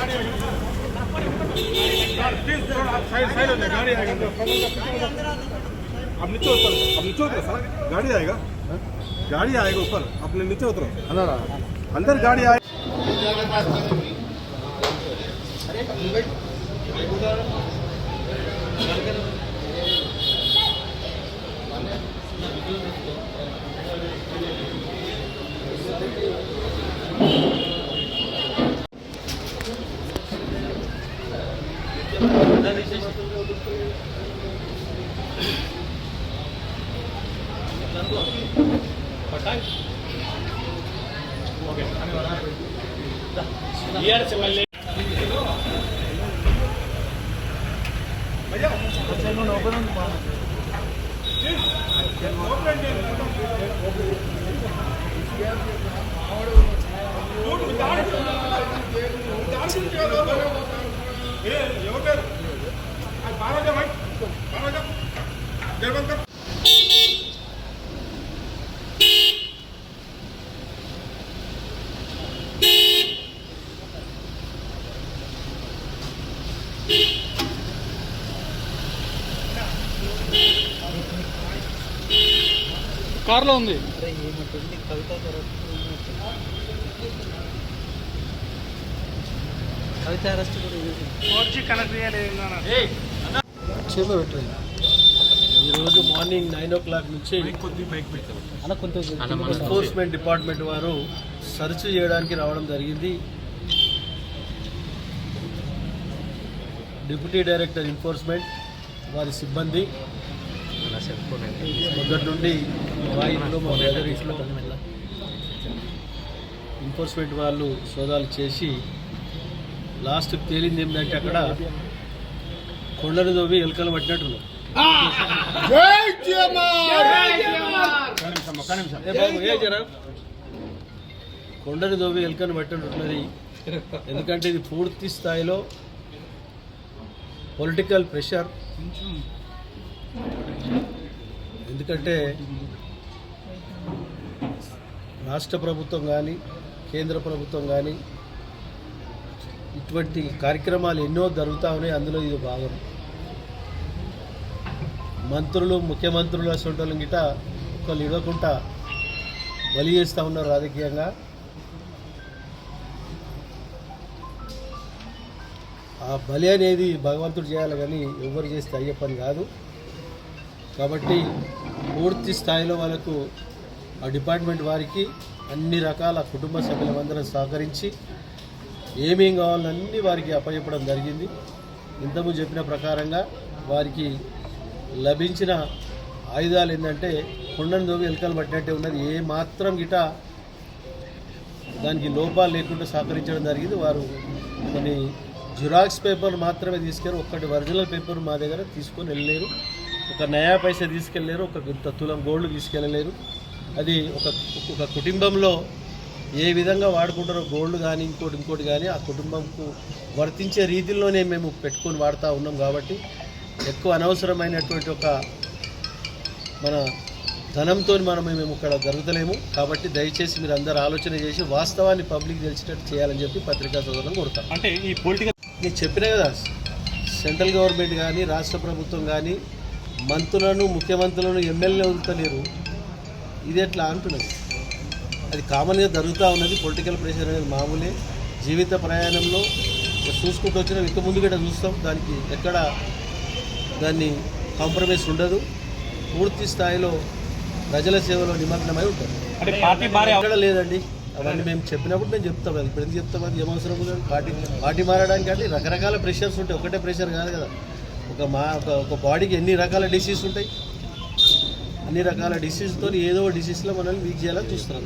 अब नीचे उतरो सर, गाड़ी आएगा ऊपर, अपने नीचे उतरो अंदर गाड़ी आएगा। కార్లో ఉంది. కవిత అరెస్ట్ ఈరోజు మార్నింగ్ 9 o'clock నుంచి ఎన్ఫోర్స్మెంట్ డిపార్ట్మెంట్ వారు సర్చ్ చేయడానికి రావడం జరిగింది. డిప్యూటీ డైరెక్టర్ ఎన్ఫోర్స్మెంట్ వారి సిబ్బంది మొదటి నుండి మా ఇంట్లో మా బ్రదర్ ఇంట్లో ఎన్ఫోర్స్మెంట్ వాళ్ళు సోదాలు చేసి లాస్ట్ తేలింది ఏంటంటే అక్కడ కొండను దోవి ఎలుకలు పట్టినట్టున్నారు. కొండను దోవి ఎలుకను పట్టినట్టున్నది. ఎందుకంటే ఇది పూర్తి స్థాయిలో పొలిటికల్ ప్రెషర్. ఎందుకంటే రాష్ట్ర ప్రభుత్వం కానీ కేంద్ర ప్రభుత్వం కానీ ఇటువంటి కార్యక్రమాలు ఎన్నో జరుగుతూ ఉన్నాయి. అందులో ఇది భాగం. మంత్రులు ముఖ్యమంత్రులు అసలు గిట ఒకళ్ళు ఇవ్వకుండా బలి చేస్తూ ఉన్నారు రాజకీయంగా. ఆ బలి అనేది భగవంతుడు చేయాలి కానీ ఎవరు చేస్తే అయ్యే పని కాదు. కాబట్టి పూర్తి స్థాయిలో వాళ్ళకు ఆ డిపార్ట్మెంట్ వారికి అన్ని రకాల కుటుంబ సభ్యులందరం సహకరించి ఏమేం కావాలన్నీ వారికి అప్పచెప్పడం జరిగింది. ఇంతకుముందు చెప్పిన ప్రకారంగా వారికి లభించిన ఆయుధాలు ఏంటంటే కొండను దోవి ఎలుకలు పట్టినట్టే ఉన్నది. ఏ మాత్రం గిట దానికి లోపాలు లేకుండా సహకరించడం జరిగింది. వారు కొన్ని జిరాక్స్ పేపర్ మాత్రమే తీసుకెళ్ళి ఒక్కటి ఒరిజినల్ పేపర్ మా దగ్గర తీసుకొని వెళ్ళలేరు. ఒక నయా పైసా తీసుకెళ్ళలేరు. ఒక తులం గోల్డ్ తీసుకెళ్ళలేరు. అది ఒక కుటుంబంలో ఏ విధంగా వాడుకుంటారో గోల్డ్ కానీ ఇంకోటి కానీ ఆ కుటుంబంకు వర్తించే రీతిలోనే మేము పెట్టుకొని వాడుతూ ఉన్నాం. కాబట్టి ఎక్కువ అనవసరమైనటువంటి ఒక మన ధనంతో మేము ఇక్కడ జరుగుతలేము. కాబట్టి దయచేసి మీరు అందరూ ఆలోచన చేసి వాస్తవాన్ని పబ్లిక్ తెలిసేటట్టు చేయాలని చెప్పి పత్రికా సోదరులను కోరుతాం. అంటే ఈ పొలిటికల్ నేను చెప్పినా కదా, సెంట్రల్ గవర్నమెంట్ కానీ రాష్ట్ర ప్రభుత్వం కానీ మంత్రులను ముఖ్యమంత్రులను ఎమ్మెల్యే వదులుతలేరు. ఇది ఎట్లా అంటున్నది. అది కామన్గా జరుగుతూ ఉన్నది. పొలిటికల్ ప్రెషర్ అనేది మామూలే. జీవిత ప్రయాణంలో చూసుకుంటూ వచ్చినాం. ఇంక ముందు కూడా చూస్తాం. దానికి ఎక్కడ దాన్ని కాంప్రమైజ్ ఉండదు. పూర్తి స్థాయిలో ప్రజల సేవలో నిమగ్నమై ఉంటుంది. ఎక్కడ లేదండి. అవన్నీ మేము చెప్పినప్పుడు నేను చెప్తాం. అది ఇప్పుడు ఎందుకు చెప్తాం, అది ఏమవసరం లేదు. పార్టీ మారడానికి అంటే రకరకాల ప్రెషర్స్ ఉంటాయి. ఒకటే ప్రెషర్ కాదు కదా. ఒక బాడీకి ఎన్ని రకాల డిసీజ్ ఉంటాయి. అన్ని రకాల డిసీజ్తో ఏదో డిసీజ్లో మనల్ని వీక్ చేయాలని చూస్తున్నాం.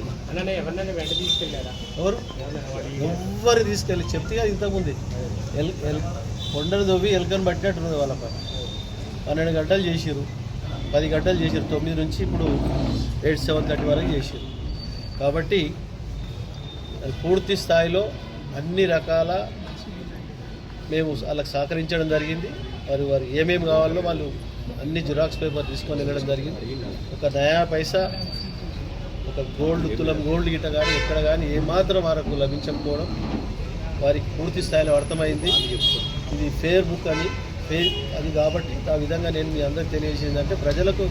ఎవరు తీసుకెళ్ళి చెప్తే కదా ఇంతకుముందే కొండను దొవ్వి ఎలుకను పట్టినట్టున్నది. వాళ్ళ పని 12 గంటలు చేసారు, 10 గంటలు చేసారు. 9 నుంచి ఇప్పుడు 7:30 వరకు చేసారు. కాబట్టి పూర్తి స్థాయిలో అన్ని రకాల మేము వాళ్ళకి సహకరించడం జరిగింది. వారు ఏమేమి కావాలో వాళ్ళు అన్ని జిరాక్స్ పేపర్ తీసుకొని వెళ్ళడం జరిగింది. ఒక నయా పైసా ఒక తులం గోల్డ్ గిట్ట కానీ ఎక్కడ కానీ ఏమాత్రం వరకు లభించకపోవడం వారికి పూర్తి స్థాయిలో అర్థమైంది ఇది ఫేర్ బుక్ అని ఫేర్ అది కాబట్టి ఆ విధంగా నేను మీ అందరికి తెలియజేసిందంటే ప్రజలకు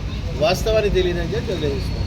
వాస్తవాన్ని తెలియదని చెప్పి తెలియజేస్తున్నాను.